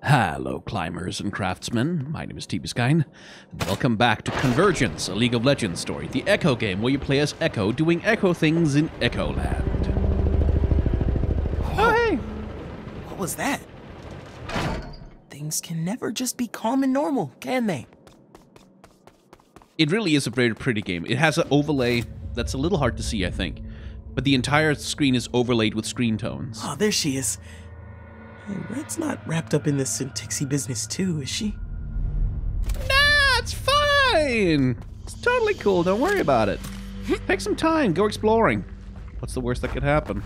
Hello, climbers and craftsmen. My name is T-Biskyne, and welcome back to Convergence, a League of Legends story, the Echo game where you play as Echo doing Echo things in Echo Land. Oh, hey! What was that? Things can never just be calm and normal, can they? It really is a very pretty game. It has an overlay that's a little hard to see, I think, but the entire screen is overlaid with screen tones. Oh, there she is. Hey, Red's not wrapped up in this Syntixi business too, is she? Nah, it's fine! It's totally cool, don't worry about it. Take some time, go exploring. What's the worst that could happen?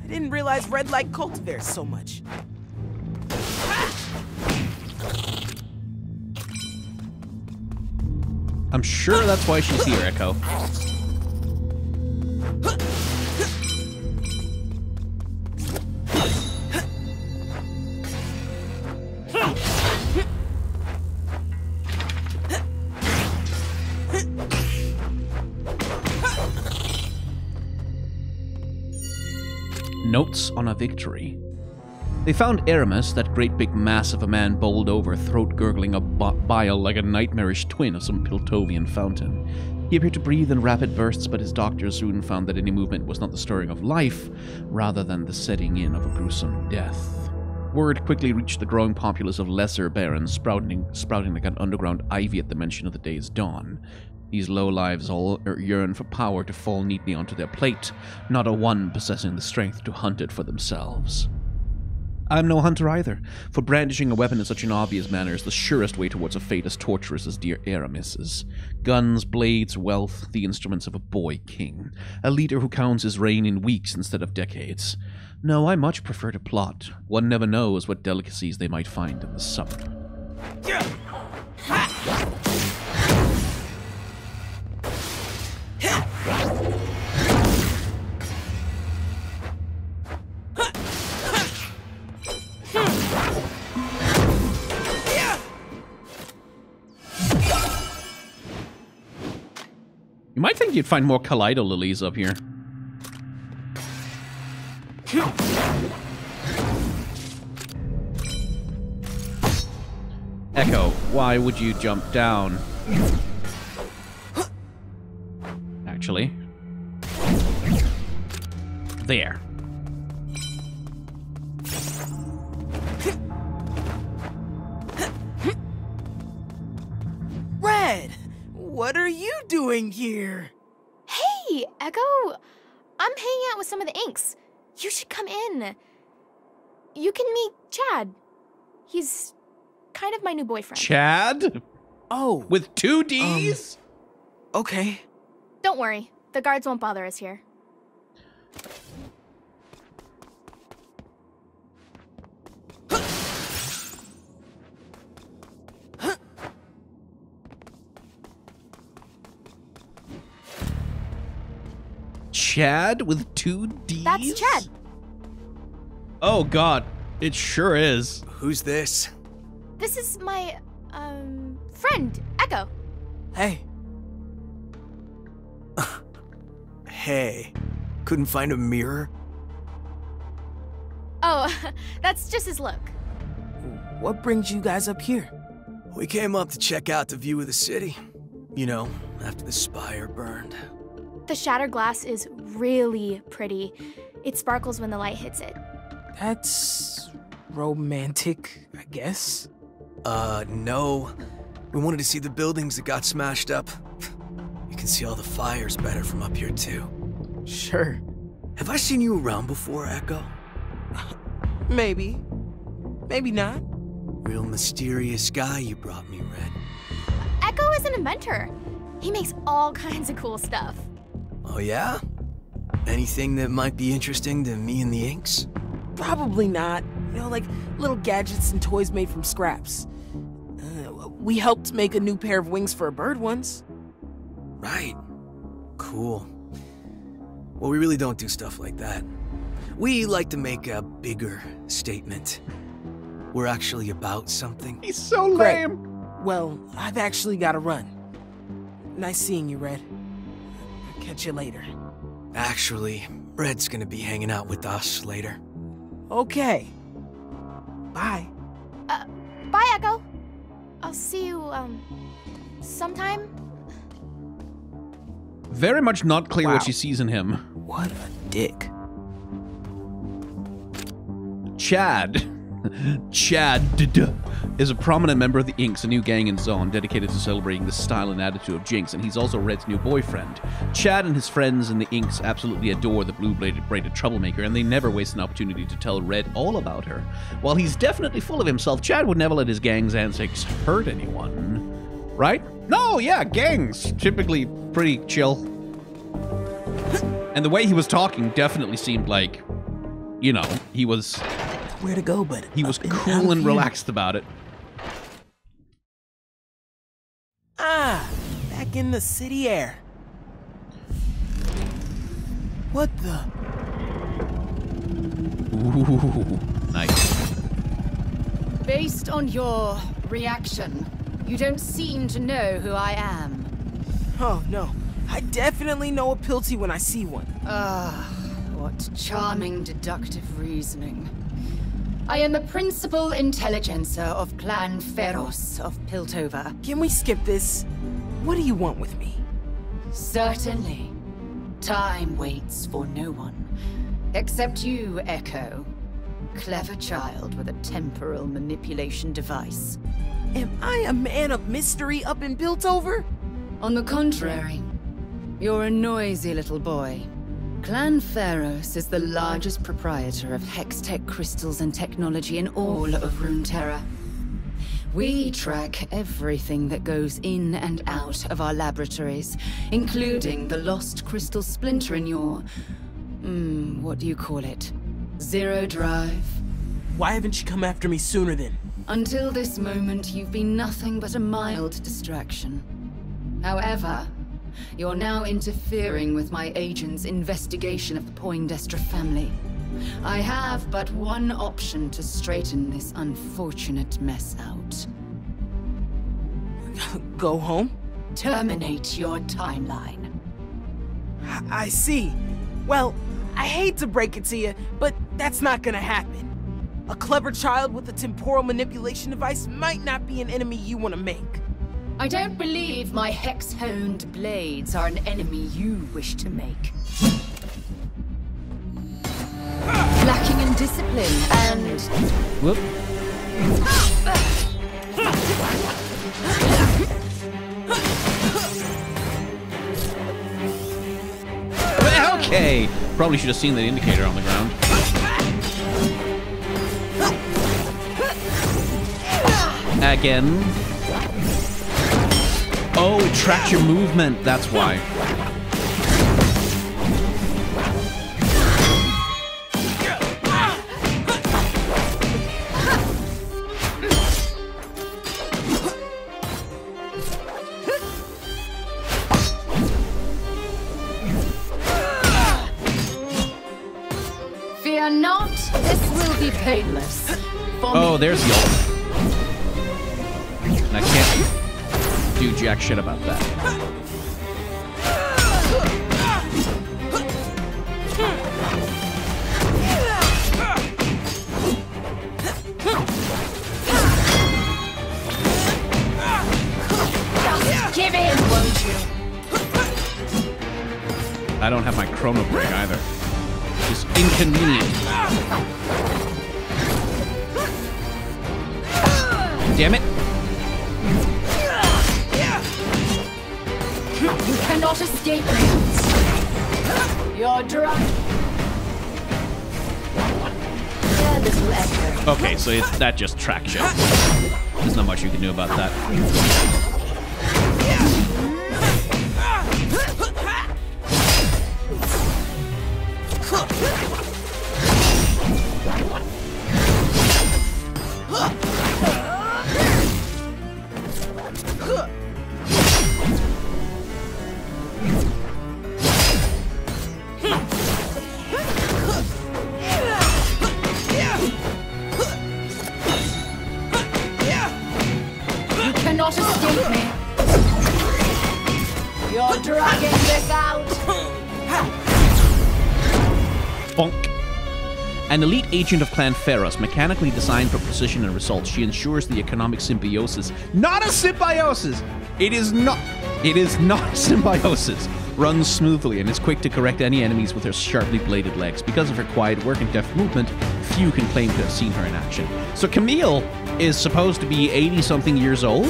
I didn't realize Red liked cultivars so much. I'm sure that's why she's here, Echo. Notes on a victory. They found Aramis, that great big mass of a man bowled over, throat-gurgling a bile like a nightmarish twin of some Piltovian fountain. He appeared to breathe in rapid bursts, but his doctors soon found that any movement was not the stirring of life, rather than the setting in of a gruesome death. Word quickly reached the growing populace of lesser barons, sprouting like an underground ivy at the mention of the day's dawn. These lowlives all yearn for power to fall neatly onto their plate, not a one possessing the strength to hunt it for themselves. I'm no hunter either, for brandishing a weapon in such an obvious manner is the surest way towards a fate as torturous as dear Aramis's. Guns, blades, wealth, the instruments of a boy king. A leader who counts his reign in weeks instead of decades. No, I much prefer to plot. One never knows what delicacies they might find in the summer. You might think you'd find more Kaleido lilies up here. Echo, why would you jump down? Actually. There. Red! What are you doing here? Hey, Echo! I'm hanging out with some of the Inks. You should come in. You can meet Chad. He's kind of my new boyfriend. Chad? Oh. With two Ds? Okay. Don't worry. The guards won't bother us here. Chad with two Ds? That's Chad. Oh god, it sure is. Who's this? This is my, friend, Echo. Hey. Hey, couldn't find a mirror? Oh, that's just his look. What brings you guys up here? We came up to check out the view of the city. You know, after the spire burned. The shattered glass is really pretty. It sparkles when the light hits it. That's romantic, I guess. No. We wanted to see the buildings that got smashed up. You can see all the fires better from up here, too. Sure. Have I seen you around before, Echo? Maybe. Maybe not. Real mysterious guy you brought me, Red. Echo is an inventor. He makes all kinds of cool stuff. Oh, yeah? Anything that might be interesting to me and the Inks? Probably not. You know, like little gadgets and toys made from scraps. We helped make a new pair of wings for a bird once. Right. Cool. Well, we really don't do stuff like that. We like to make a bigger statement. We're actually about something. He's so lame. Great. Well, I've actually got to run. Nice seeing you, Red. I'll catch you later. Actually, Red's gonna be hanging out with us later. Okay. Bye. Bye, Echo. I'll see you, sometime. Very much not clear Wow. what she sees in him. What a dick. Chad. Chad is a prominent member of the Inks, a new gang in Zone dedicated to celebrating the style and attitude of Jinx, and he's also Red's new boyfriend. Chad and his friends in the Inks absolutely adore the blue-braided troublemaker, and they never waste an opportunity to tell Red all about her. While he's definitely full of himself, Chad would never let his gang's antics hurt anyone. Right? No, yeah, gangs. Typically pretty chill. And the way he was talking definitely seemed like, you know, he was... Where to go, but He was up and out cool of and here. relaxed about it. Ah, back in the city air. What the? Ooh, nice. Based on your reaction, you don't seem to know who I am. Oh, no. I definitely know a Pilty when I see one. What charming deductive reasoning. I am the principal intelligencer of Clan Feros of Piltover. Can we skip this? What do you want with me? Certainly. Time waits for no one. Except you, Echo. Clever child with a temporal manipulation device. Am I a man of mystery up in Piltover? On the contrary, you're a noisy little boy. Clan Feros is the largest proprietor of Hextech crystals and technology in all of Runeterra. We track everything that goes in and out of our laboratories, including the lost crystal splinter in your... what do you call it? Zero drive. Why haven't you come after me sooner then? Until this moment, you've been nothing but a mild distraction. However, you're now interfering with my agent's investigation of the Poindexter family. I have but one option to straighten this unfortunate mess out. Go home? Terminate your timeline. I see. Well, I hate to break it to you, but that's not gonna happen. A clever child with a temporal manipulation device might not be an enemy you want to make. I don't believe my hex-honed blades are an enemy you wish to make. Lacking in discipline and... Whoop. Okay. Probably should have seen the indicator on the ground. Again. Oh, it tracks your movement. That's why. Fear not, this will be painless. Oh, there's the ult. And I can't do jack shit about that. Just give in, won't you? I don't have my chrono break either. It's inconvenient. damn it. You cannot escape me. You're drunk. Yeah, little Echo. Okay, so that just tracks you. There's not much you can do about that. Cannot escape me. You're dragging this out. Bonk. An elite agent of Clan Pharos, mechanically designed for precision and results, she ensures the economic symbiosis. Not a symbiosis! It is not symbiosis. Runs smoothly and is quick to correct any enemies with her sharply bladed legs. Because of her quiet work and deft movement, few can claim to have seen her in action. So Camille is supposed to be 80-something years old.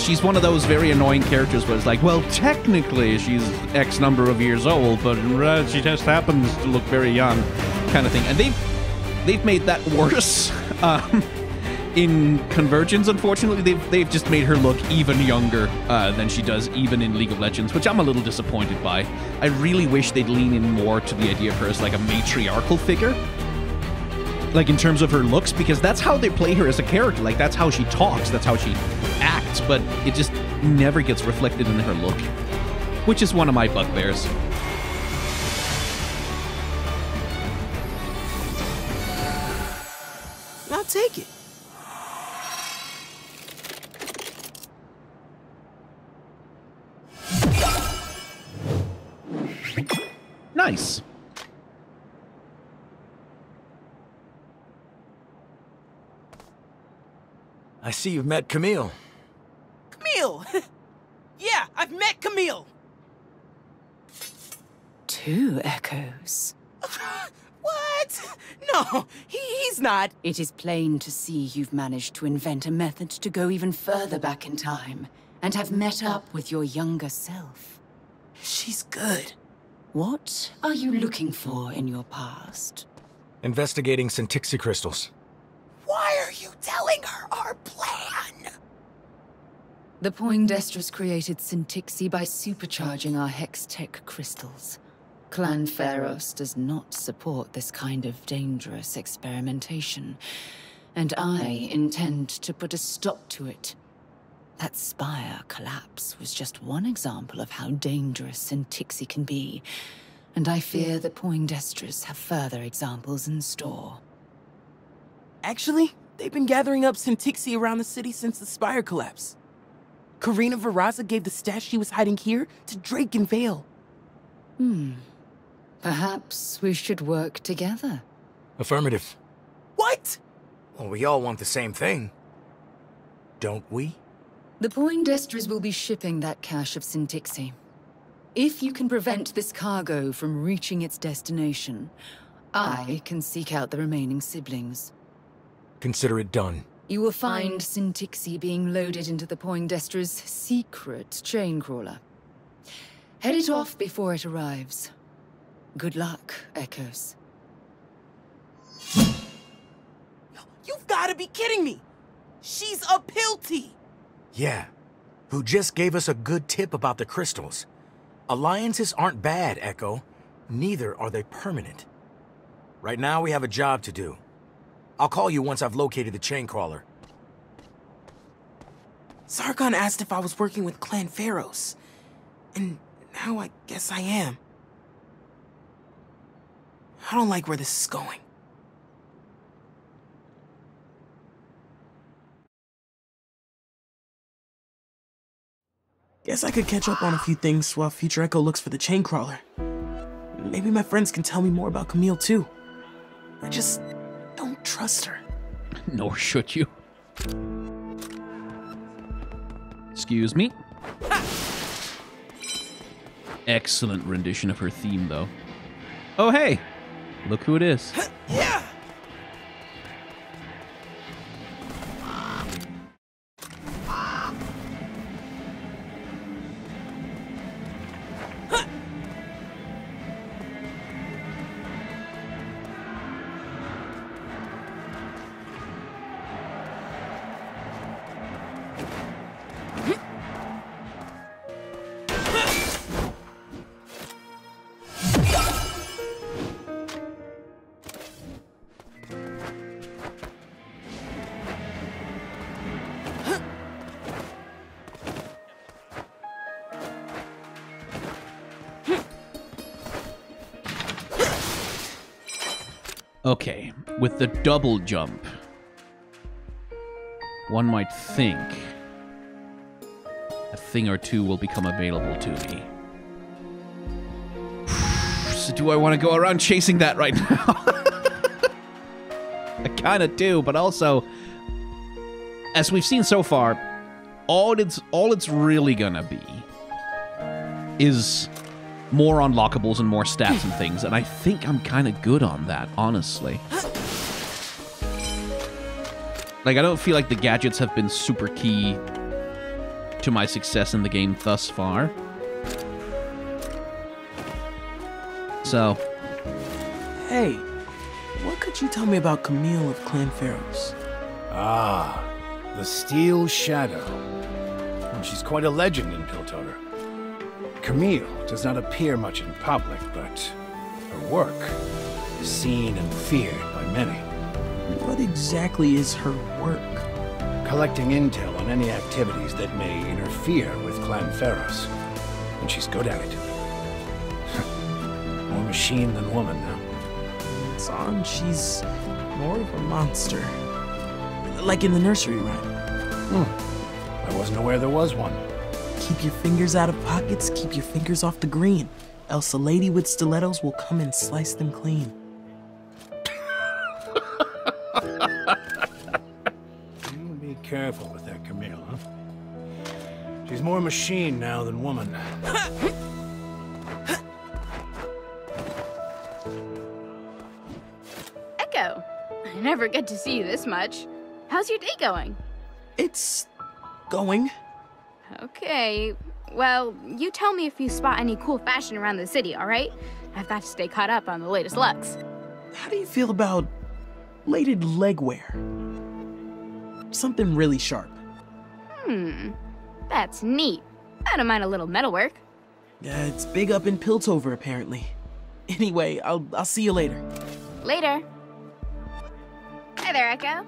She's one of those very annoying characters where it's like, well, technically she's X number of years old, but she just happens to look very young, kind of thing. And they've made that worse. In Convergence, unfortunately, they've just made her look even younger than she does even in League of Legends, which I'm a little disappointed by. I really wish they'd lean in more to the idea of her as like a matriarchal figure. Like in terms of her looks, because that's how they play her as a character. Like that's how she talks, that's how she acts, but it just never gets reflected in her look, which is one of my bugbears. I'll take it. Nice. I see you've met Camille. Camille! Yeah, I've met Camille! 2 Echoes. What? No, he's not. It is plain to see you've managed to invent a method to go even further back in time and have met up with your younger self. She's good. What are you looking for in your past? Investigating Syntixi crystals. Why are you telling her our plan? The Poindextrus created Syntixi by supercharging our Hextech crystals. Clan Pharos does not support this kind of dangerous experimentation, and I intend to put a stop to it. That spire collapse was just one example of how dangerous Syntixi can be, and I fear the Poindextrus have further examples in store. Actually, they've been gathering up Syntixi around the city since the spire collapse. Karina Varaza gave the stash she was hiding here to Drake and Vale. Perhaps we should work together. Affirmative. What? Well, we all want the same thing. Don't we? The Poindextrus will be shipping that cache of Syntixi. If you can prevent this cargo from reaching its destination, I can seek out the remaining siblings. Consider it done. You will find Syntixi being loaded into the Poindextrus' secret chain crawler. Head it off before it arrives. Good luck, Echoes. You've got to be kidding me! She's a Pilty! Yeah, who just gave us a good tip about the crystals. Alliances aren't bad, Echo. Neither are they permanent. Right now, we have a job to do. I'll call you once I've located the chain crawler. Sargon asked if I was working with Clan Pharos. And now I guess I am. I don't like where this is going. Guess I could catch up on a few things while Future Echo looks for the chain crawler. Maybe my friends can tell me more about Camille too. I just don't trust her. Nor should you. Excuse me. Ha! Excellent rendition of her theme, though. Oh, hey! Look who it is. Yeah! Okay, with the double jump, one might think a thing or two will become available to me. So do I want to go around chasing that right now? I kind of do, but also, as we've seen so far, all it's really gonna be is more unlockables and more stats and things, and I think I'm kind of good on that, honestly. Like, I don't feel like the gadgets have been super key to my success in the game thus far. So. Hey, what could you tell me about Camille of Clan Pharos? Ah, the Steel Shadow. And she's quite a legend in Piltover. Camille does not appear much in public, but her work is seen and feared by many. What exactly is her work? Collecting intel on any activities that may interfere with Clan Pharos. And she's good at it. More machine than woman now. Zahn, she's more of a monster. Like in the nursery rhyme. I wasn't aware there was one. Keep your fingers out of pockets, keep your fingers off the green. Else a lady with stilettos will come and slice them clean. Be careful with that Camille, huh? She's more machine now than woman. Echo, I never get to see you this much. How's your day going? It's going. Okay, well, you tell me if you spot any cool fashion around the city, alright? I've got to stay caught up on the latest looks. How do you feel about bladed leg wear? Something really sharp. That's neat. I don't mind a little metalwork. It's big up in Piltover, apparently. Anyway, I'll see you later. Later. Hi there, Echo.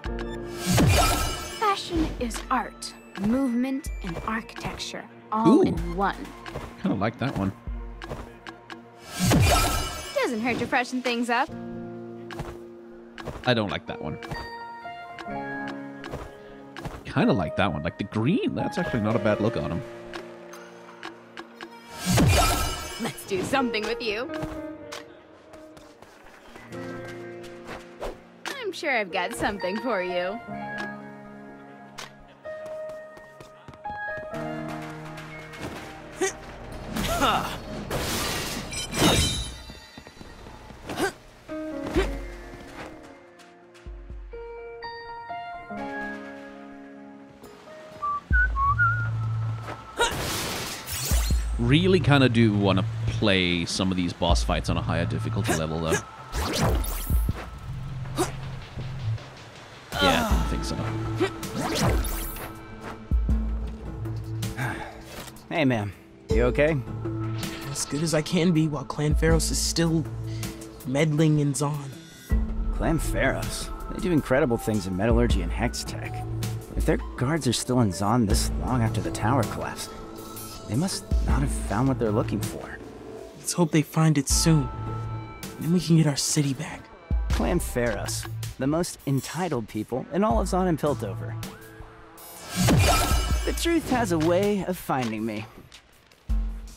Fashion is art, movement, and architecture, all in one. Kind of like that one. Doesn't hurt to freshen things up. I don't like that one. Kind of like that one. Like the green, that's actually not a bad look on him. Let's do something with you. I'm sure I've got something for you. Really kind of do want to play some of these boss fights on a higher difficulty level, though. Yeah, I didn't think so. Hey, ma'am. You okay? As good as I can be while Clan Pharos is still meddling in Zahn. Clan Pharos. They do incredible things in metallurgy and hex tech. If their guards are still in Zahn this long after the tower collapsed, they must not have found what they're looking for. Let's hope they find it soon. Then we can get our city back. Clan Pharos, the most entitled people in all of Zahn and Piltover. The truth has a way of finding me.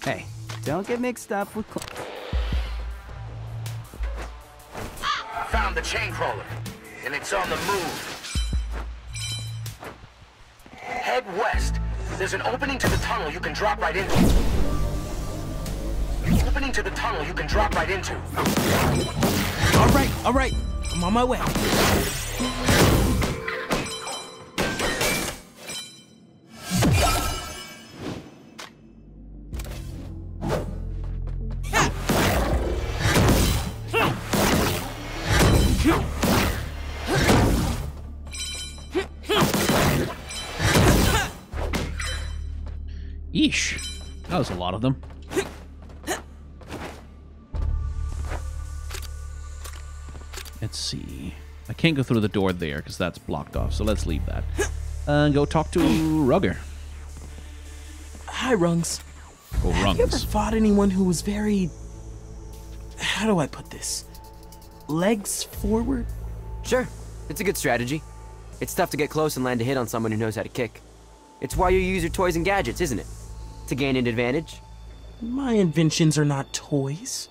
Hey, don't get mixed up with Found the chain crawler, and it's on the move. Head west. There's an opening to the tunnel you can drop right into. Opening to the tunnel you can drop right into. All right. I'm on my way. Yeesh. That was a lot of them. Let's see. I can't go through the door there because that's blocked off, so let's leave that. And go talk to Rugger. Hi, Rungs. Oh, Have you ever Rungs. fought anyone who was very... How do I put this? legs forward? Sure, it's a good strategy. It's tough to get close and land a hit on someone who knows how to kick. It's why you use your toys and gadgets, isn't it? To gain an advantage. My inventions are not toys.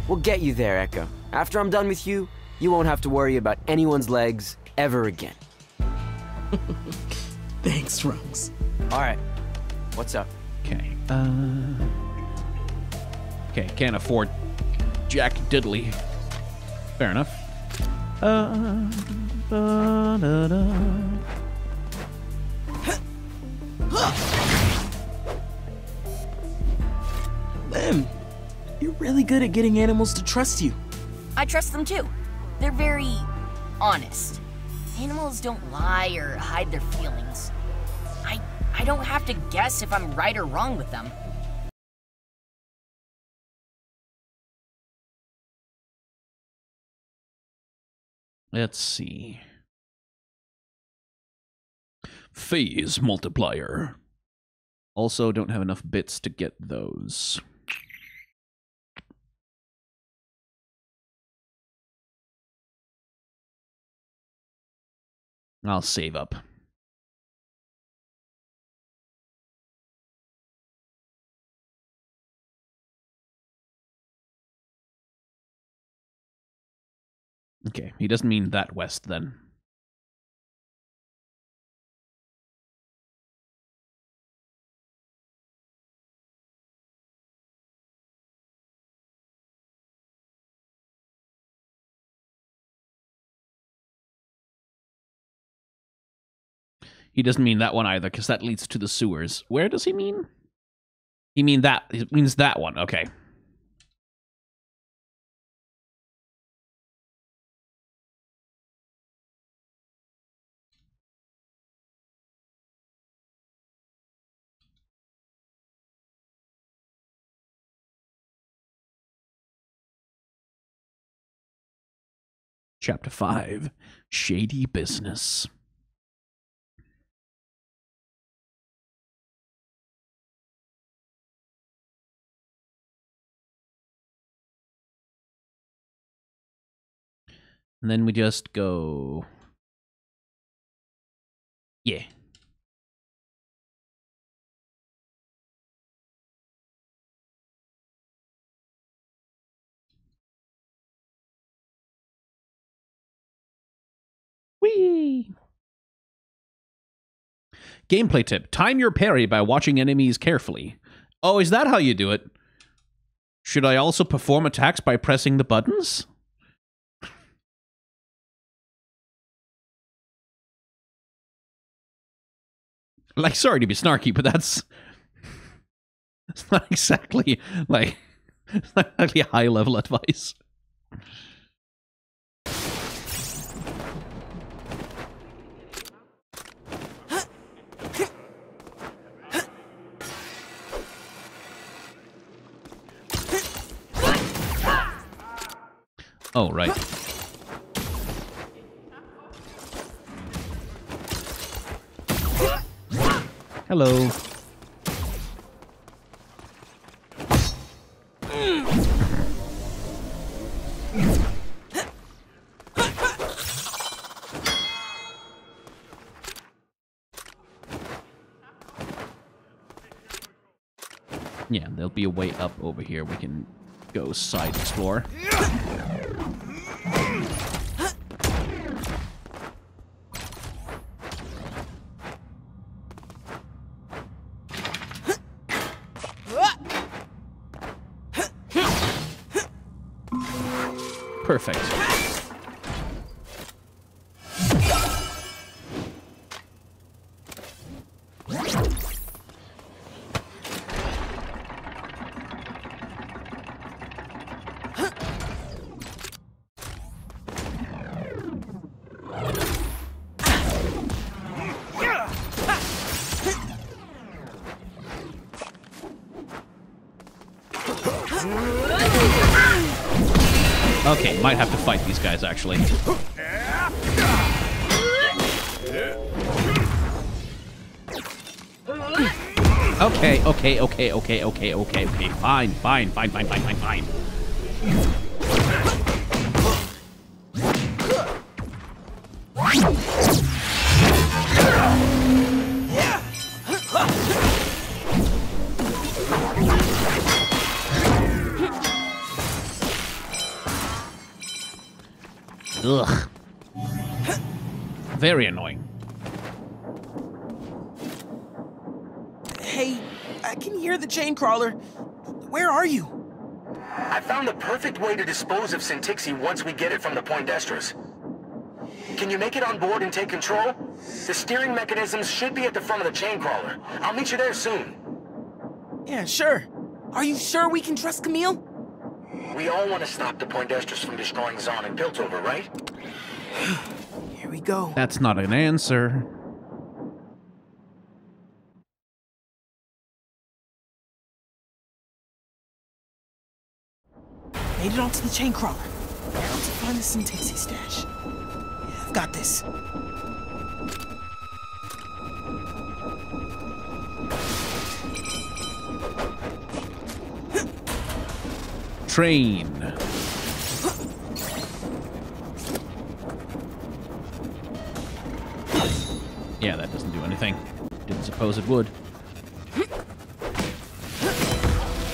We'll get you there, Echo. After I'm done with you, you won't have to worry about anyone's legs ever again. Thanks, Rungs. Alright, what's up? Okay, okay, can't afford Jack Diddley. Fair enough. Lem, you're really good at getting animals to trust you. I trust them too. They're very honest. Animals don't lie or hide their feelings. I don't have to guess if I'm right or wrong with them. Let's see. Phase multiplier. Also, don't have enough bits to get those. I'll save up. Okay, he doesn't mean that west then. He doesn't mean that one either, because that leads to the sewers. Where does he mean? He means that one. Okay. Chapter 5, Shady Business. And then we just go... Yeah. Whee! Gameplay tip. Time your parry by watching enemies carefully. Oh, is that how you do it? Should I also perform attacks by pressing the buttons? Like, sorry to be snarky, but that's... It's not exactly, like... It's not exactly high-level advice. Oh, right. Hello. Yeah, there'll be a way up over here. We can go side explore. Perfect. Okay, might have to fight these guys, actually. Okay. Fine. Ugh. Very annoying. Hey, I can hear the chain crawler. Where are you? I found the perfect way to dispose of Syntixi once we get it from the Poindexters. Can you make it on board and take control? The steering mechanisms should be at the front of the chain crawler. I'll meet you there soon. Yeah, sure. Are you sure we can trust Camille? We all want to stop the Poindexters from destroying Zahn and Piltover, right? Here we go. That's not an answer. Made it onto the chain crawler. Now to find the Syntixi stash. Yeah, I've got this. Train. Yeah, that doesn't do anything. Didn't suppose it would.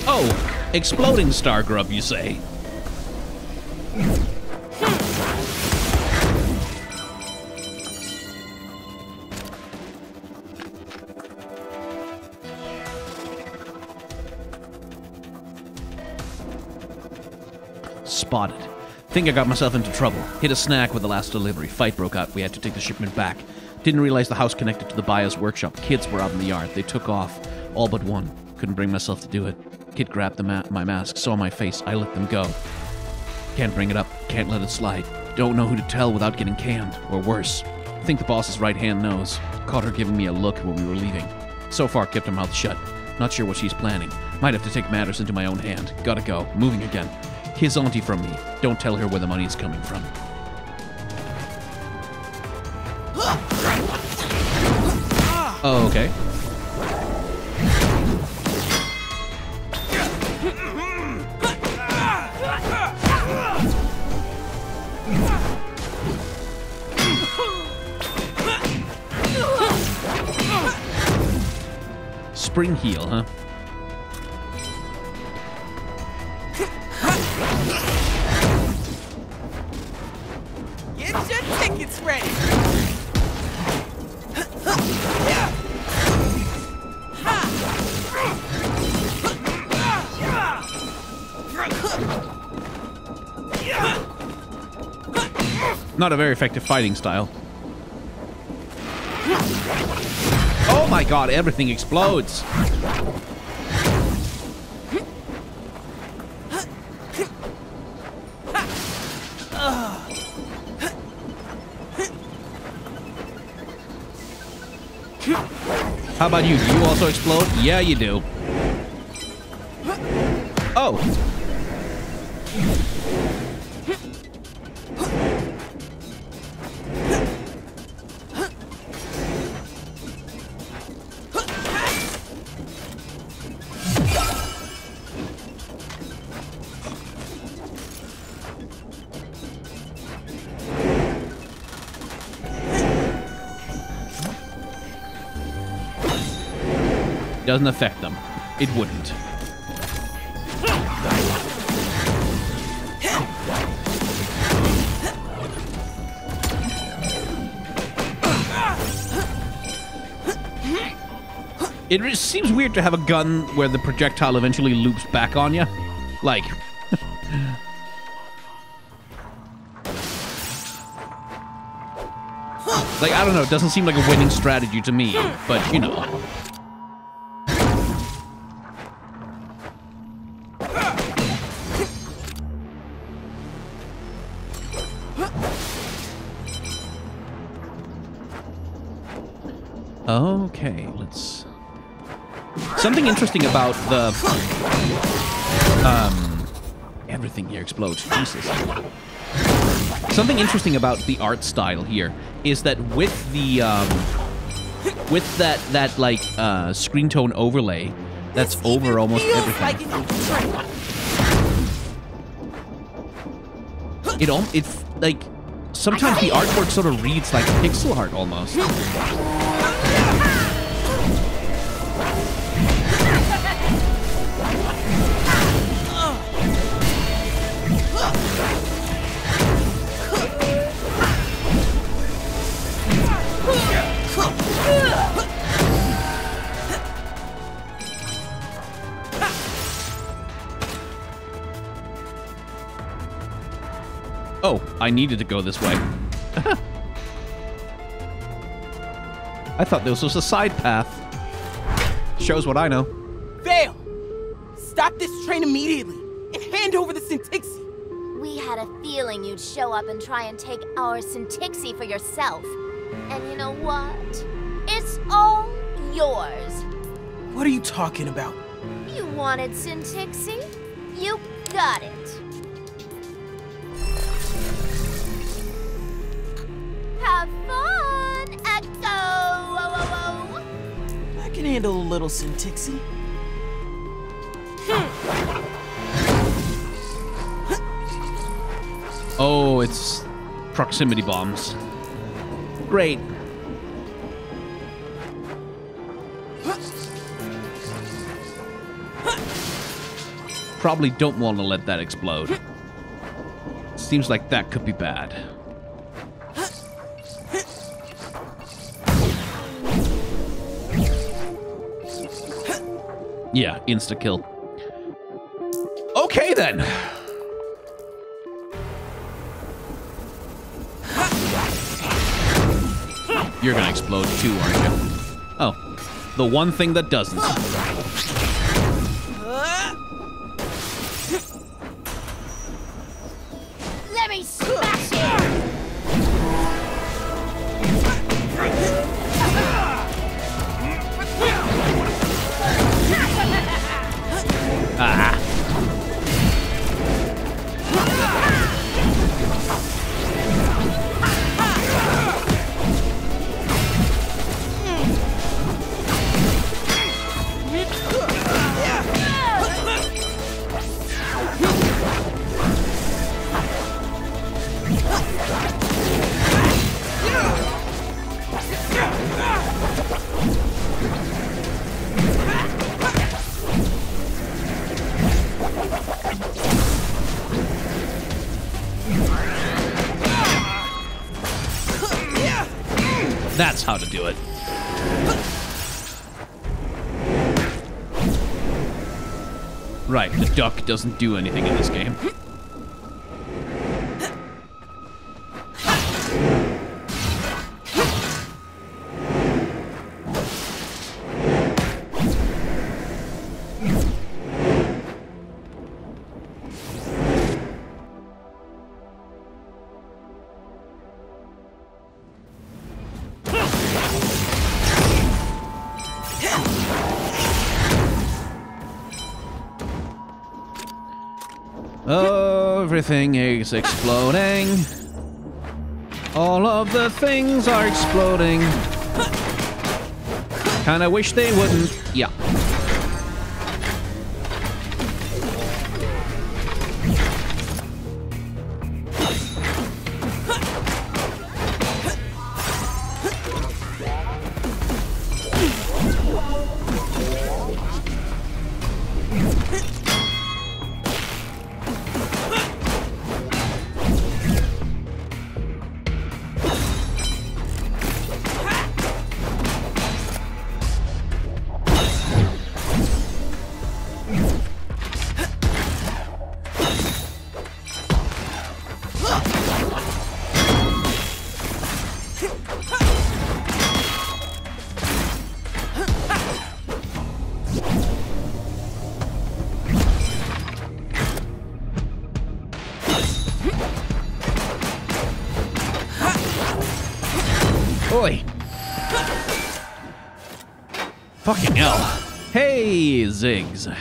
Oh, exploding star grub, you say? Spotted. Think I got myself into trouble. Hit a snag with the last delivery. Fight broke out. We had to take the shipment back. Didn't realize the house connected to the buyer's workshop. Kids were out in the yard. They took off. All but one. Couldn't bring myself to do it. Kid grabbed my mask, saw my face. I let them go. Can't bring it up. Can't let it slide. Don't know who to tell without getting canned. Or worse. Think the boss's right hand knows. Caught her giving me a look when we were leaving. So far, kept her mouth shut. Not sure what she's planning. Might have to take matters into my own hand. Gotta go. Moving again. His auntie from me. Don't tell her where the money's coming from. Oh, okay. Spring heal, huh? Get your tickets ready. Not a very effective fighting style. Oh my god, everything explodes! How about you? Do you also explode? Yeah, you do. Oh! Doesn't affect them. It wouldn't. It seems weird to have a gun where the projectile eventually loops back on you. Like... like, I don't know, it doesn't seem like a winning strategy to me, but, you know... Okay, let's... Something interesting about the... Everything here explodes. Jesus. Something interesting about the art style here is that with the, with that like, screen tone overlay, that's over almost everything. Like, sometimes the artwork sort of reads like pixel art almost. Oh, I needed to go this way. I thought this was a side path. Shows what I know. Vale! Stop this train immediately and hand over the Syntixi. We had a feeling you'd show up and try and take our Syntixi for yourself. And you know what? It's all yours. What are you talking about? You wanted Syntixi? You got it. Have fun, Echo! I can handle a little Syntixi. Oh, it's proximity bombs. Great. Probably don't want to let that explode. Seems like that could be bad. Yeah, insta-kill. Okay, then. You're gonna explode too, aren't you? Oh, the one thing that doesn't. Let me smash it! Ah. That's how to do it. Right, the duck doesn't do anything in this game. Everything is exploding. All of the things are exploding. Kinda wish they wouldn't. Yeah. Oi! Fucking hell. Hey, Ziggs.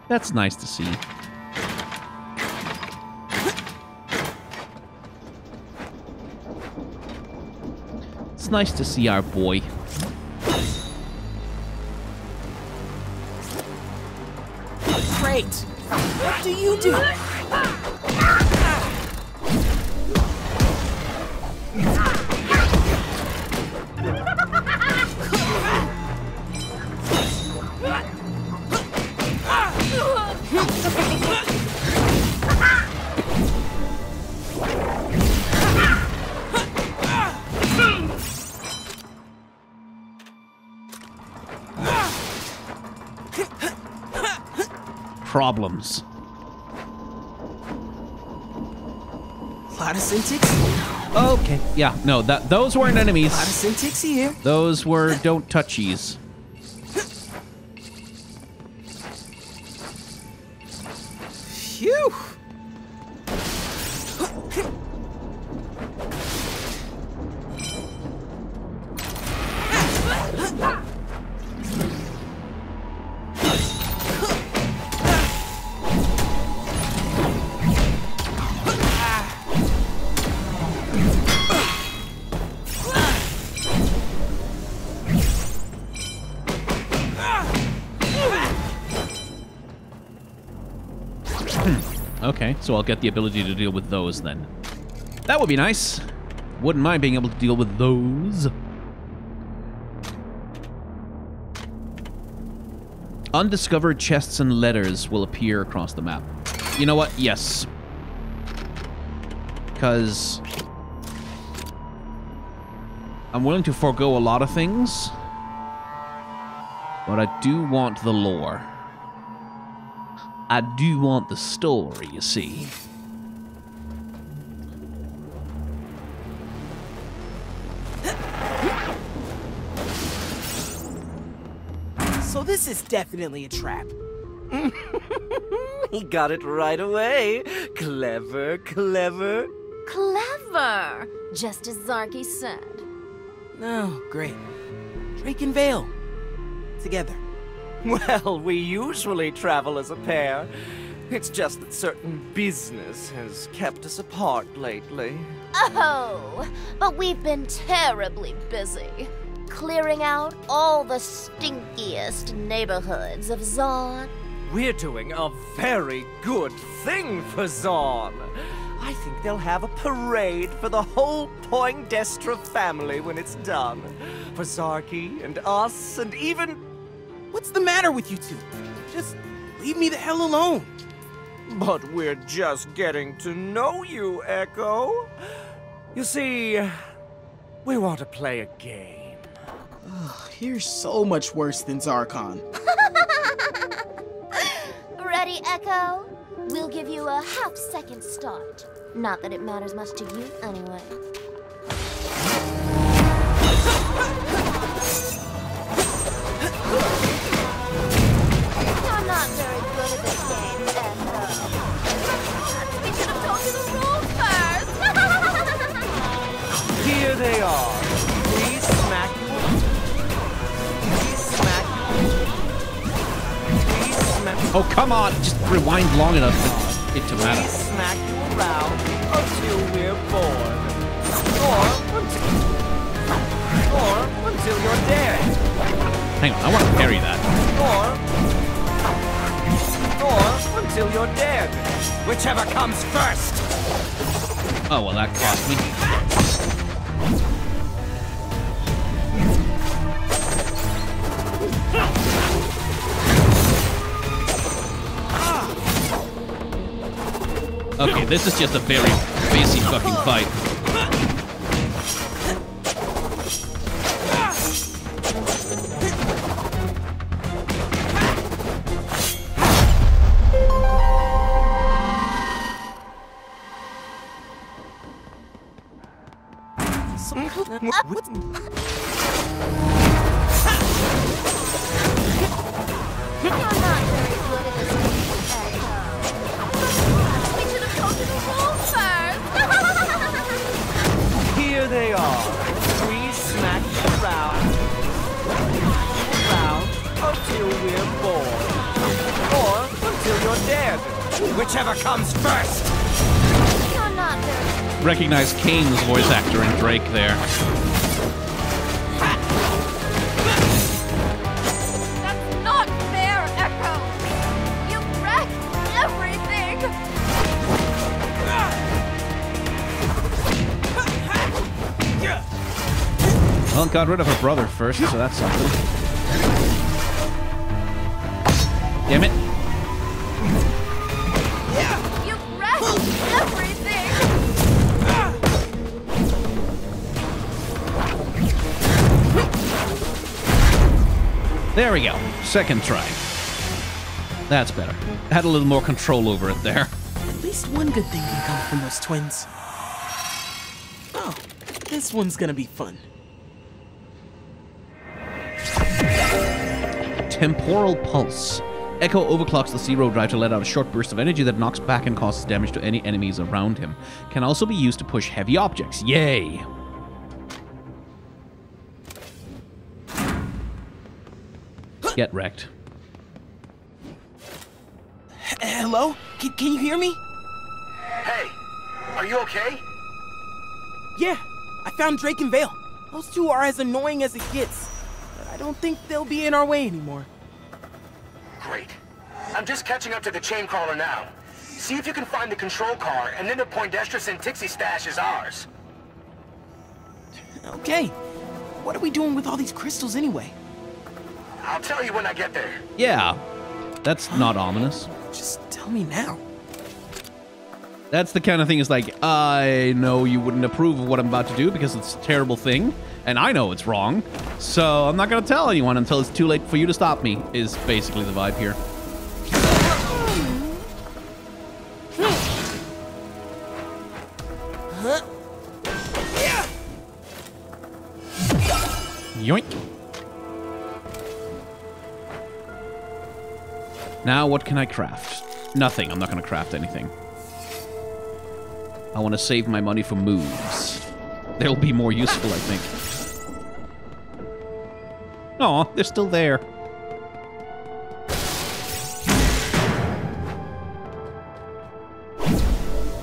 That's nice to see. It's nice to see our boy. Great! What do you do? Problems. Lot of Syntixi. Okay, yeah, no, those weren't enemies. Lot of Syntixi here. Those were don't touchies. Phew. Okay, so I'll get the ability to deal with those then. That would be nice. Wouldn't mind being able to deal with those. Undiscovered chests and letters will appear across the map. You know what? Yes. Because I'm willing to forego a lot of things, but I do want the lore. I do want the story, you see. So this is definitely a trap. He got it right away. Clever, clever. Clever, just as Zarky said. Oh, great. Drake and Vale. Together. Well, we usually travel as a pair. It's just that certain business has kept us apart lately. Oh, but we've been terribly busy. Clearing out all the stinkiest neighborhoods of Zon. We're doing a very good thing for Zon. I think they'll have a parade for the whole Poindexter family when it's done. For Zarky and us and even... What's the matter with you two? Just leave me the hell alone. But we're just getting to know you, Echo. You see, we want to play a game. Ugh, you're so much worse than Zarkon. Ready, Echo? We'll give you a half-second start. Not that it matters much to you, anyway. You're not very good at this game, Echo. We should have told you the rules first. Here they are. We smack you. We smack you. We smack you. Oh, come on! Just rewind long enough for it to matter. We smack you around until we're bored. Or until you're dead. Hang on, I want to parry that. Or until you're dead. Whichever comes first. Oh, well, that cost me. Okay, this is just a very basic fucking fight. Here they are. We smack you around until we're bored. Or until you're dead. Whichever comes first. You're not very... Recognize Kane's voice actor in Drake there. That's not fair, Echo! You wrecked everything! Well, got rid of her brother first, so that's something. Damn it. You wrecked everything! There we go. Second try. That's better. Had a little more control over it there. At least one good thing can come from those twins. This one's gonna be fun. Temporal Pulse. Echo overclocks the zero drive to let out a short burst of energy that knocks back and causes damage to any enemies around him. Can also be used to push heavy objects. Yay! Get wrecked. Hello? Can you hear me? Hey, are you okay? Yeah, I found Drake and Vale. Those two are as annoying as it gets. But I don't think they'll be in our way anymore. Great. I'm just catching up to the chain crawler now. See if you can find the control car, and then the Poindexter Tixie stash is ours. Okay. What are we doing with all these crystals anyway? I'll tell you when I get there. Yeah, that's not ominous. Just tell me now. That's the kind of thing is like, I know you wouldn't approve of what I'm about to do because it's a terrible thing, and I know it's wrong, so I'm not going to tell anyone until it's too late for you to stop me, is basically the vibe here. Yoink. Now what can I craft? Nothing. I'm not going to craft anything. I want to save my money for moves. They'll be more useful, I think. Aw, they're still there.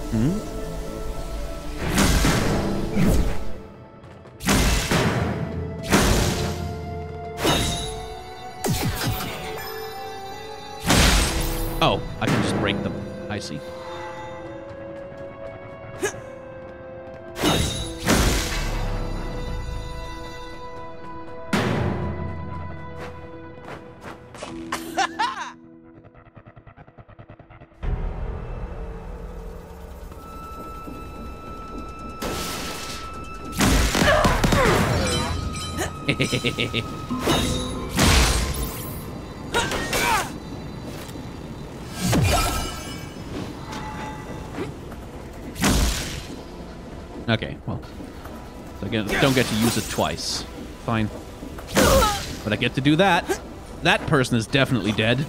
Hmm? Oh, I can just break them. I see. Okay, well, so again, don't get to use it twice. Fine. But I get to do that. That person is definitely dead.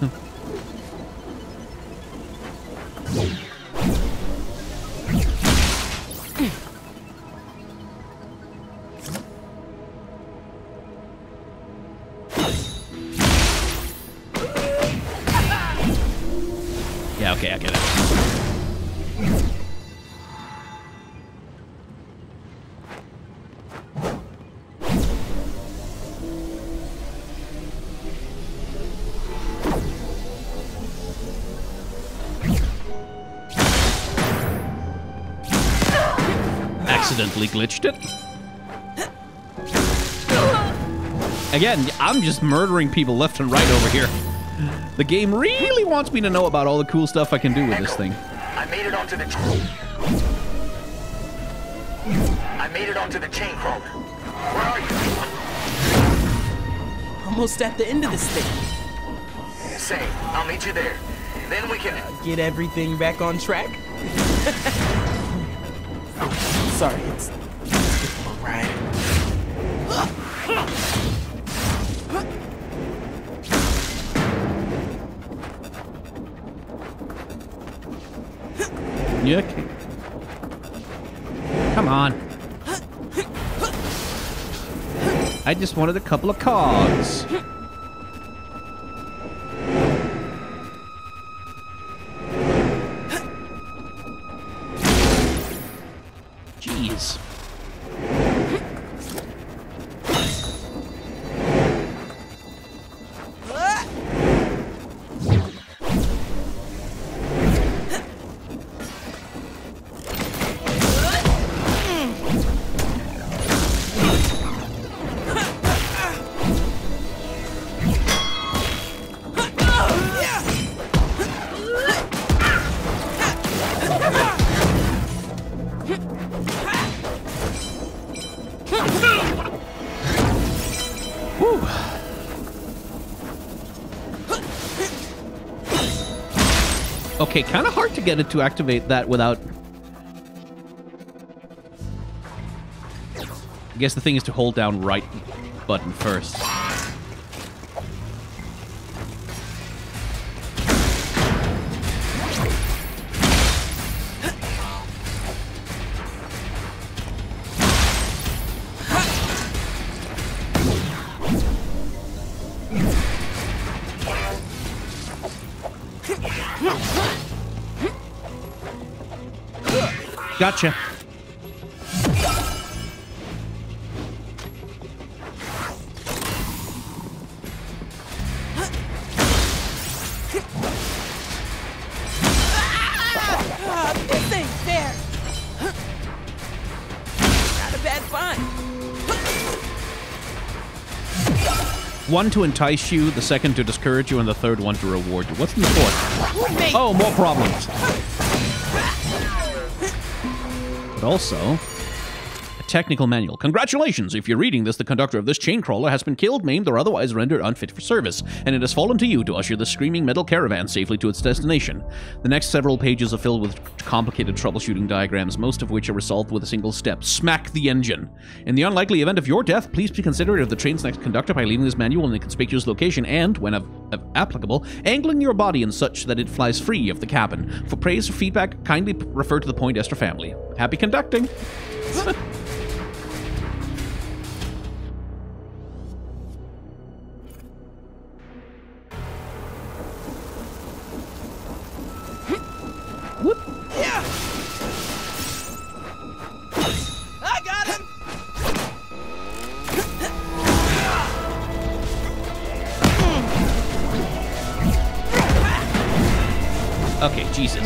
Yeah, okay, I get it. Accidentally glitched it. Again, I'm just murdering people left and right over here. The game really wants me to know about all the cool stuff I can do with this thing. I made it onto the chain crawler. Where are you? Almost at the end of this thing. Same. I'll meet you there. Then we can get everything back on track. Sorry, it's just a ride. Yuck. Come on. I just wanted a couple of cogs. Jeez. Okay, kind of hard to get it to activate that without... I guess the thing is to hold down right button first. Gotcha. This ain't fair. Not a bad find. One to entice you, the second to discourage you, and the third one to reward you. What's in the fourth? Oh, more problems. But also, a technical manual. Congratulations! If you're reading this, the conductor of this chain crawler has been killed, maimed, or otherwise rendered unfit for service, and it has fallen to you to usher the screaming metal caravan safely to its destination. The next several pages are filled with complicated troubleshooting diagrams, most of which are resolved with a single step. Smack the engine. In the unlikely event of your death, please be considerate of the train's next conductor by leaving this manual in a conspicuous location and, when applicable, angling your body in such that it flies free of the cabin. For praise or feedback, kindly refer to the Poindexter family. Happy conducting! Whoop. Yeah. I got him. Okay, Jesus.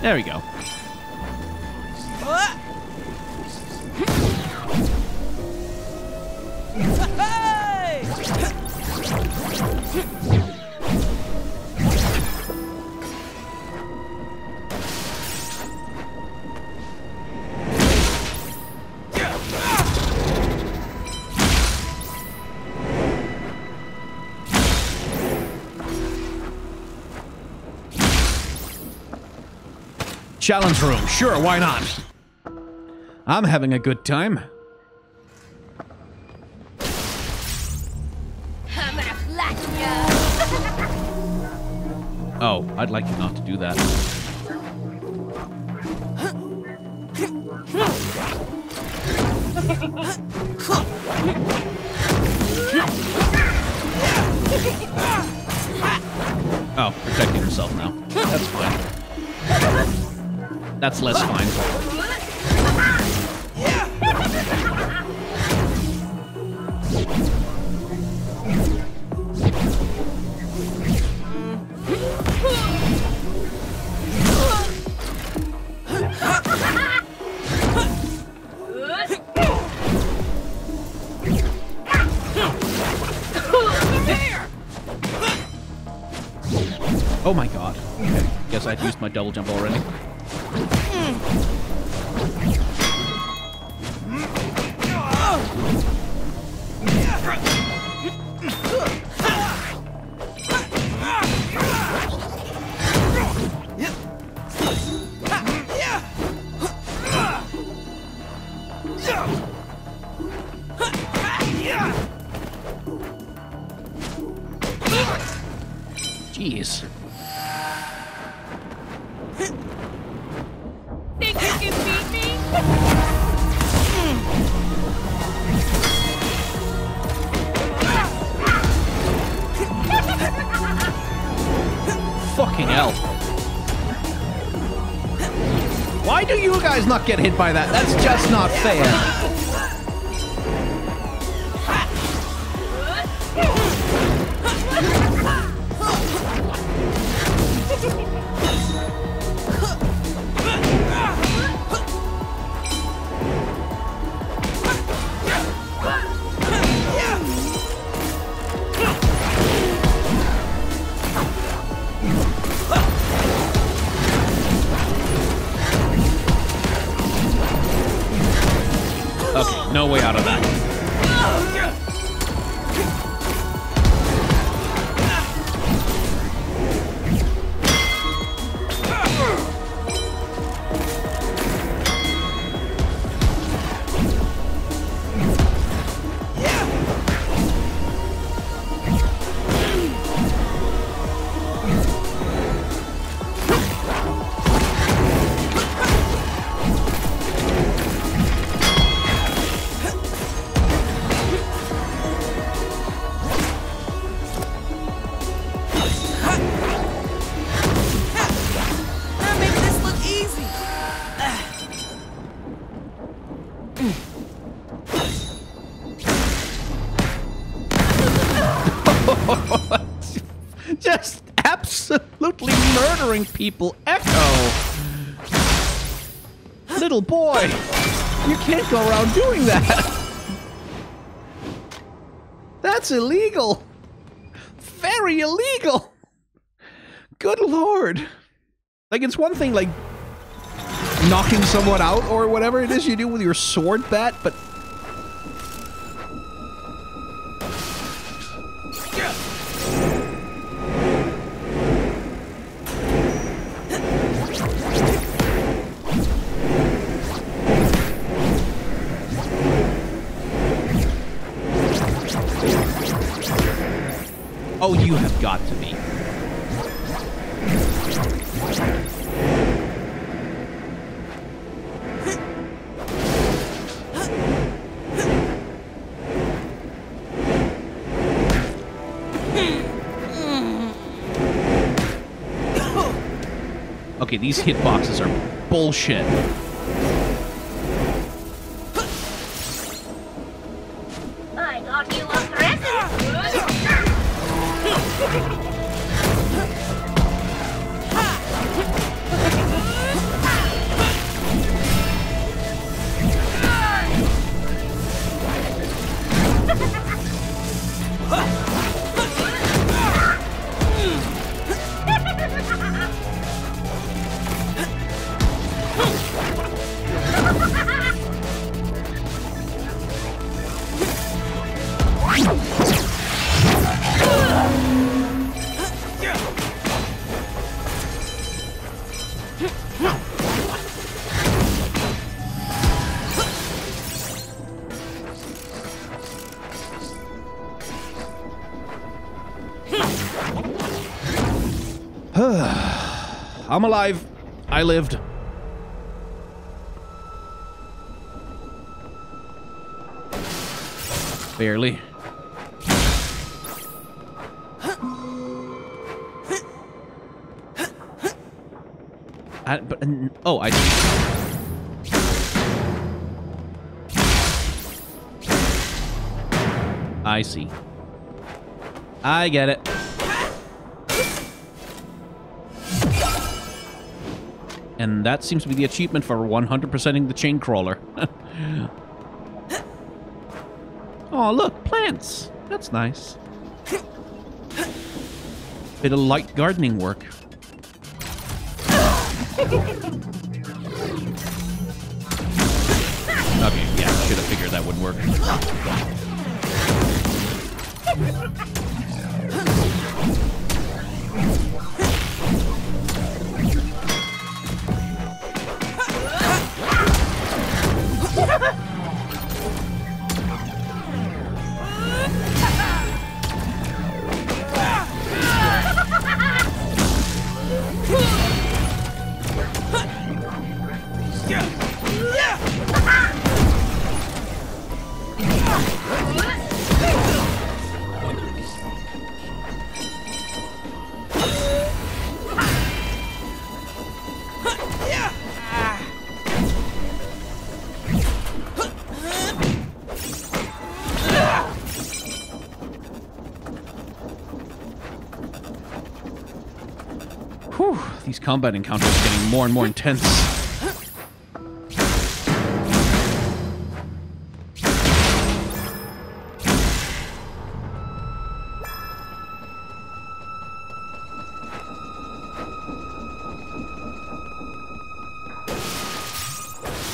There we go. Challenge room. Sure, why not? I'm having a good time. I'm gonna flatten you. Oh, I'd like you not to do that. Oh, protecting himself now. That's fine. That's less fine. Oh my god. Okay. Guess I'd used my double jump already. Think you can beat me? Fucking hell. Why do you guys not get hit by that? That's just not fair. Okay, no way out of that. Just absolutely murdering people. Echo! Little boy! You can't go around doing that! That's illegal! Very illegal! Good lord! Like, it's one thing, like, knocking someone out or whatever it is you do with your sword bat, but... Oh, you have got to be. Okay, these hitboxes are bullshit. I got you a present. I'm alive. I lived. Barely. Oh, I see. I see. I get it. And that seems to be the achievement for 100%ing the chain crawler. Oh, look, plants. That's nice. Bit of light gardening work. Okay, yeah, should have figured that wouldn't work. These combat encounters are getting more and more intense.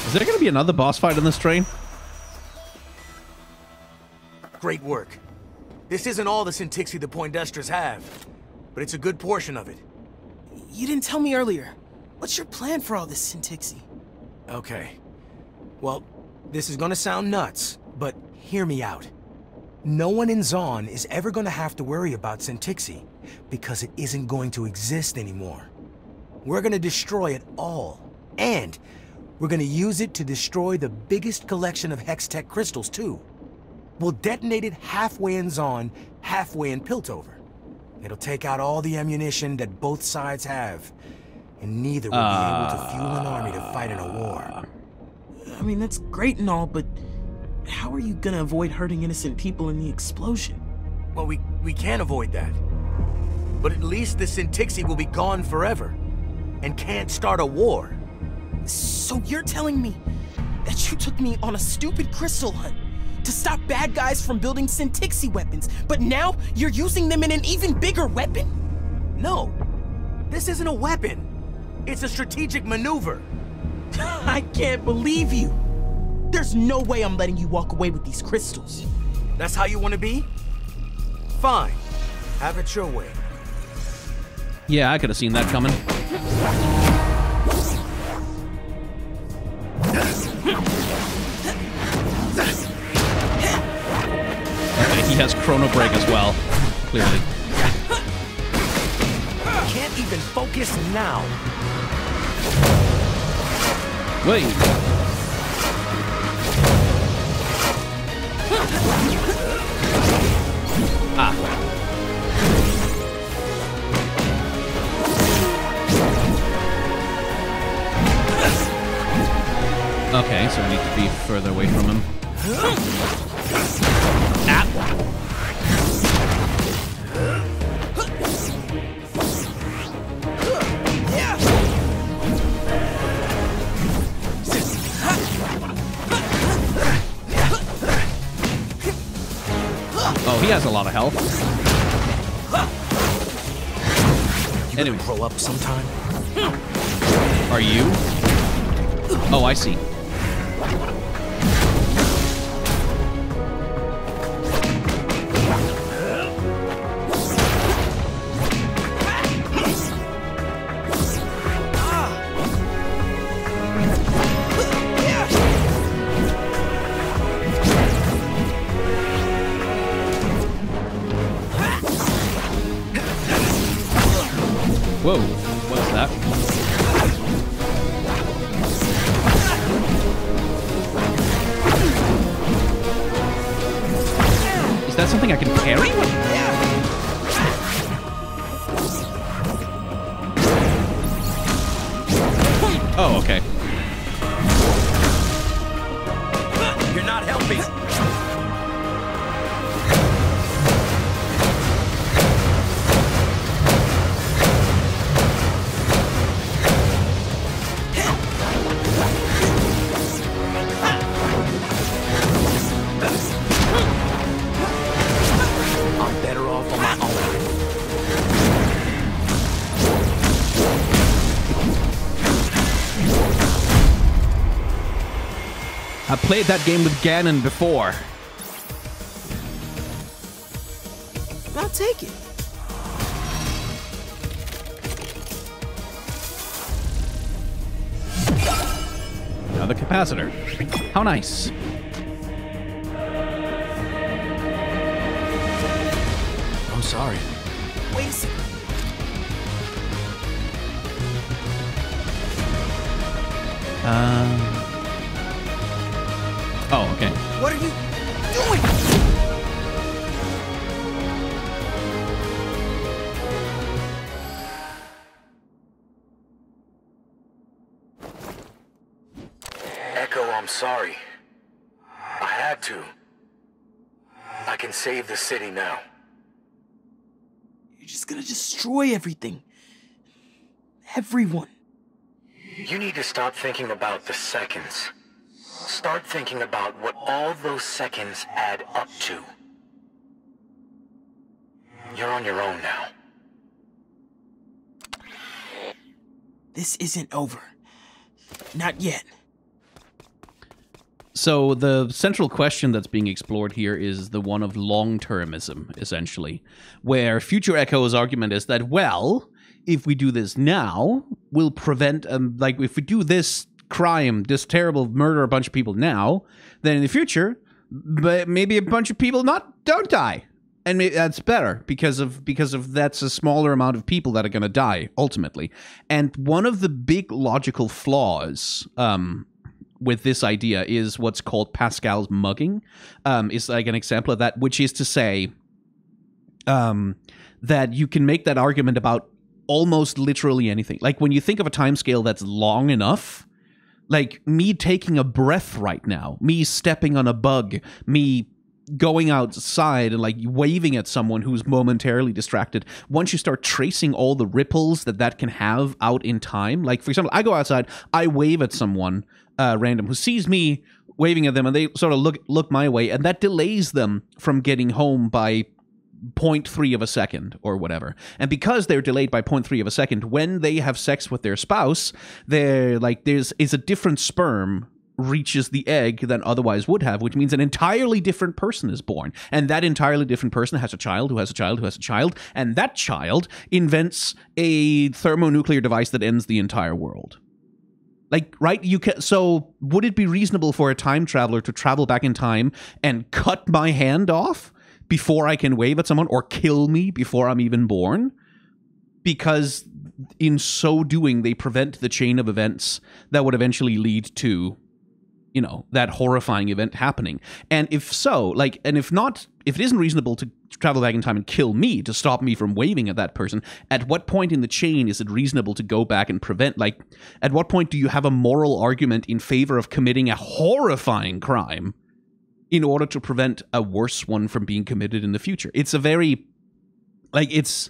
Is there going to be another boss fight on this train? Great work. This isn't all the Syntixi the Poindexters have, but it's a good portion of it. You didn't tell me earlier. What's your plan for all this Syntixi? Okay. Well, this is gonna sound nuts, but hear me out. No one in Zon is ever gonna have to worry about Syntixi, because it isn't going to exist anymore. We're gonna destroy it all, and we're gonna use it to destroy the biggest collection of Hextech crystals, too. We'll detonate it halfway in Zon, halfway in Piltover. It'll take out all the ammunition that both sides have, and neither will be able to fuel an army to fight in a war. I mean, that's great and all, but how are you gonna avoid hurting innocent people in the explosion? Well, we can't avoid that. But at least the Syntixi will be gone forever, and can't start a war. So you're telling me that you took me on a stupid crystal hunt to stop bad guys from building Syntixi weapons, but now you're using them in an even bigger weapon? No, this isn't a weapon. It's a strategic maneuver. I can't believe you. There's no way I'm letting you walk away with these crystals. That's how you want to be? Fine. Have it your way. Yeah, I could have seen that coming. Okay, he has Chrono Break as well, clearly. Can't even focus now. Wait. Ah. Okay, so we need to be further away from him. Ah. Oh, he has a lot of health. You gonna grow up sometime? Are you? Oh, I see. Whoa, what is that? Is that something I can parry? Oh, okay. You're not helping. I played that game with Ganon before. I'll take it. Another capacitor. How nice. I'm sorry. Wait a second. Oh, okay. What are you doing? Echo, I'm sorry. I had to. I can save the city now. You're just gonna destroy everything. everyone. You need to stop thinking about the seconds. Start thinking about what all those seconds add up to. You're on your own now. This isn't over. Not yet. So the central question that's being explored here is the one of long-termism, essentially, where Future Echo's argument is that, well, if we do this now, we'll prevent, like, if we do this crime, this terrible murder a bunch of people now, then in the future, maybe a bunch of people don't die. And maybe that's better because of that's a smaller amount of people that are going to die, ultimately. And one of the big logical flaws with this idea is what's called Pascal's mugging, is like an example of that, which is to say that you can make that argument about almost literally anything. Like when you think of a timescale that's long enough, like me taking a breath right now, me stepping on a bug, me going outside and like waving at someone who's momentarily distracted, once you start tracing all the ripples that can have out in time, like for example, I go outside, I wave at someone random who sees me waving at them and they sort of look my way, and that delays them from getting home by 0.3 of a second or whatever. And because they're delayed by 0.3 of a second, when they have sex with their spouse, they're like is a different sperm reaches the egg than otherwise would have, which means an entirely different person is born. And that entirely different person has a child who has a child who has a child, and that child invents a thermonuclear device that ends the entire world. Like, right? So would it be reasonable for a time traveler to travel back in time and cut my hand off before I can wave at someone, or kill me before I'm even born? Because in so doing, they prevent the chain of events that would eventually lead to, you know, that horrifying event happening. And if so, like, and if not, if it isn't reasonable to travel back in time and kill me to stop me from waving at that person, at what point in the chain is it reasonable to go back and prevent, like, at what point do you have a moral argument in favor of committing a horrifying crime in order to prevent a worse one from being committed in the future? It's a very, like, it's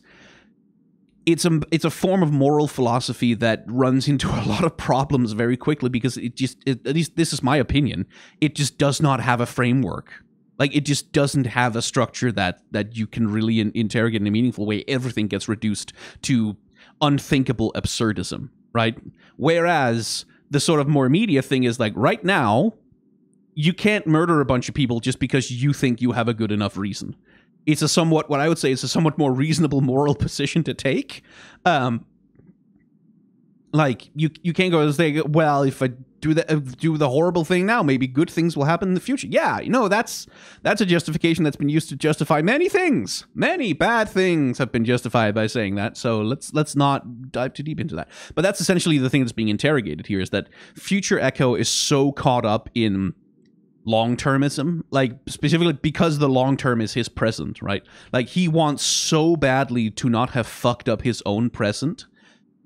a form of moral philosophy that runs into a lot of problems very quickly because at least this is my opinion, it just does not have a framework. Like, it just doesn't have a structure that you can really interrogate in a meaningful way. Everything gets reduced to unthinkable absurdism, right? Whereas the sort of more immediate thing is like, right now, you can't murder a bunch of people just because you think you have a good enough reason. It's a somewhat, what I would say is a somewhat more reasonable moral position to take. Like, you can't go and say, well, if I do the horrible thing now, maybe good things will happen in the future. Yeah, you know, that's a justification that's been used to justify many things. Many bad things have been justified by saying that, so let's not dive too deep into that. But that's essentially the thing that's being interrogated here, is that Future Echo is so caught up in long-termism, like specifically because the long-term is his present, right? Like, he wants so badly to not have fucked up his own present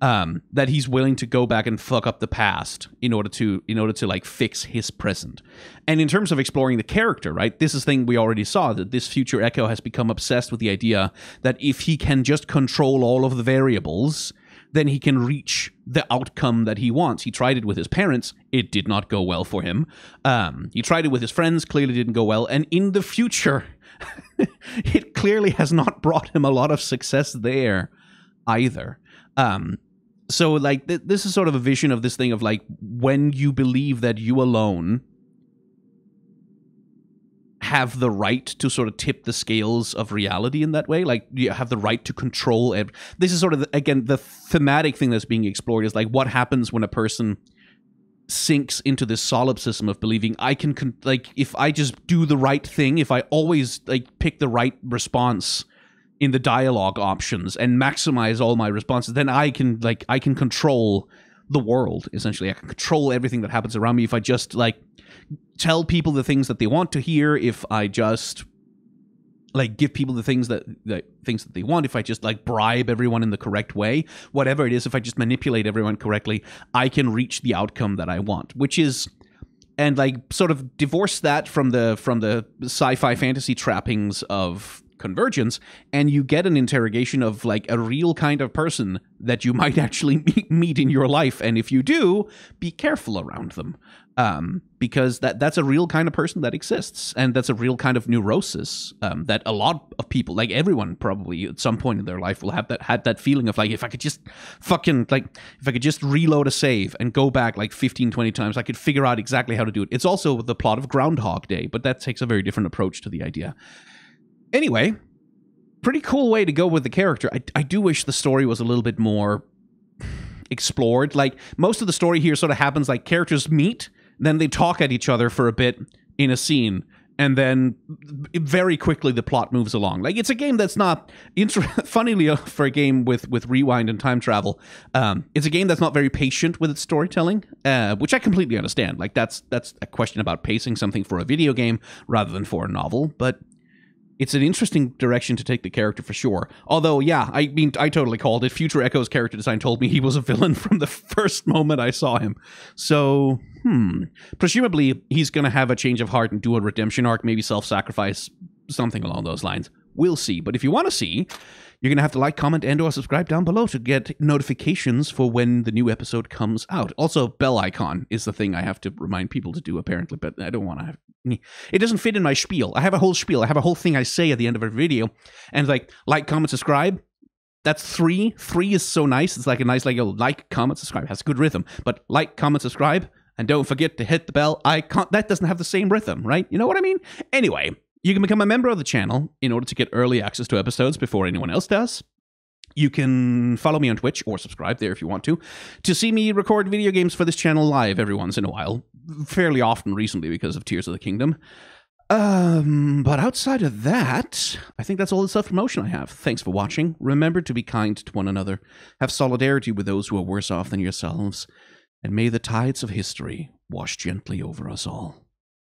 that he's willing to go back and fuck up the past in order to like fix his present. And in terms of exploring the character, right, this is the thing we already saw, that this Future Echo has become obsessed with the idea that if he can just control all of the variables, then he can reach the outcome that he wants. He tried it with his parents. It did not go well for him. He tried it with his friends. Clearly didn't go well. And in the future, it clearly has not brought him a lot of success there either. So, like, this is sort of a vision of this thing of, like, when you believe that you alone have the right to sort of tip the scales of reality in that way, like, you have the right to control this is sort of, again, the thematic thing that's being explored is, like, what happens when a person sinks into this solipsism of believing I can, like, if I just do the right thing, if I always, like, pick the right response in the dialogue options and maximize all my responses, then I can control the world, essentially. I can control everything that happens around me if I just, like, tell people the things that they want to hear, if I just, like, give people the things that they want, if I just, like, bribe everyone in the correct way, whatever it is, if I just manipulate everyone correctly, I can reach the outcome that I want, which is, and, like, sort of divorce that from the sci-fi fantasy trappings of Convergence, and you get an interrogation of like a real kind of person that you might actually meet in your life, and if you do, be careful around them. Because that's a real kind of person that exists, and that's a real kind of neurosis that a lot of people, like everyone probably at some point in their life, will have that feeling of like, if I could just reload a save and go back like 15, 20 times, I could figure out exactly how to do it. It's also the plot of Groundhog Day, but that takes a very different approach to the idea. Anyway, pretty cool way to go with the character. I do wish the story was a little bit more explored. Like, most of the story here sort of happens like characters meet, then they talk at each other for a bit in a scene, and then very quickly the plot moves along. Like, it's a game that's not, funnily for a game with rewind and time travel, it's a game that's not very patient with its storytelling, which I completely understand. Like, that's a question about pacing something for a video game rather than for a novel, but it's an interesting direction to take the character for sure. Although, yeah, I mean, I totally called it. Future Echo's character design told me he was a villain from the first moment I saw him. So, presumably he's going to have a change of heart and do a redemption arc, maybe self-sacrifice, something along those lines. We'll see. But if you want to see, you're going to have to like, comment, and or subscribe down below to get notifications for when the new episode comes out. Also, bell icon is the thing I have to remind people to do, apparently, but I don't want to have... It doesn't fit in my spiel. I have a whole spiel. I have a whole thing I say at the end of every video, and it's like, comment, subscribe. That's 3. 3 is so nice. It's like a nice, like, comment, subscribe. It has a good rhythm. But like, comment, subscribe, and don't forget to hit the bell icon. That doesn't have the same rhythm, right? You know what I mean? Anyway, you can become a member of the channel in order to get early access to episodes before anyone else does. You can follow me on Twitch or subscribe there if you want to see me record video games for this channel live every once in a while. Fairly often recently because of Tears of the Kingdom. But outside of that, I think that's all the self-promotion I have. Thanks for watching. Remember to be kind to one another. Have solidarity with those who are worse off than yourselves. And may the tides of history wash gently over us all.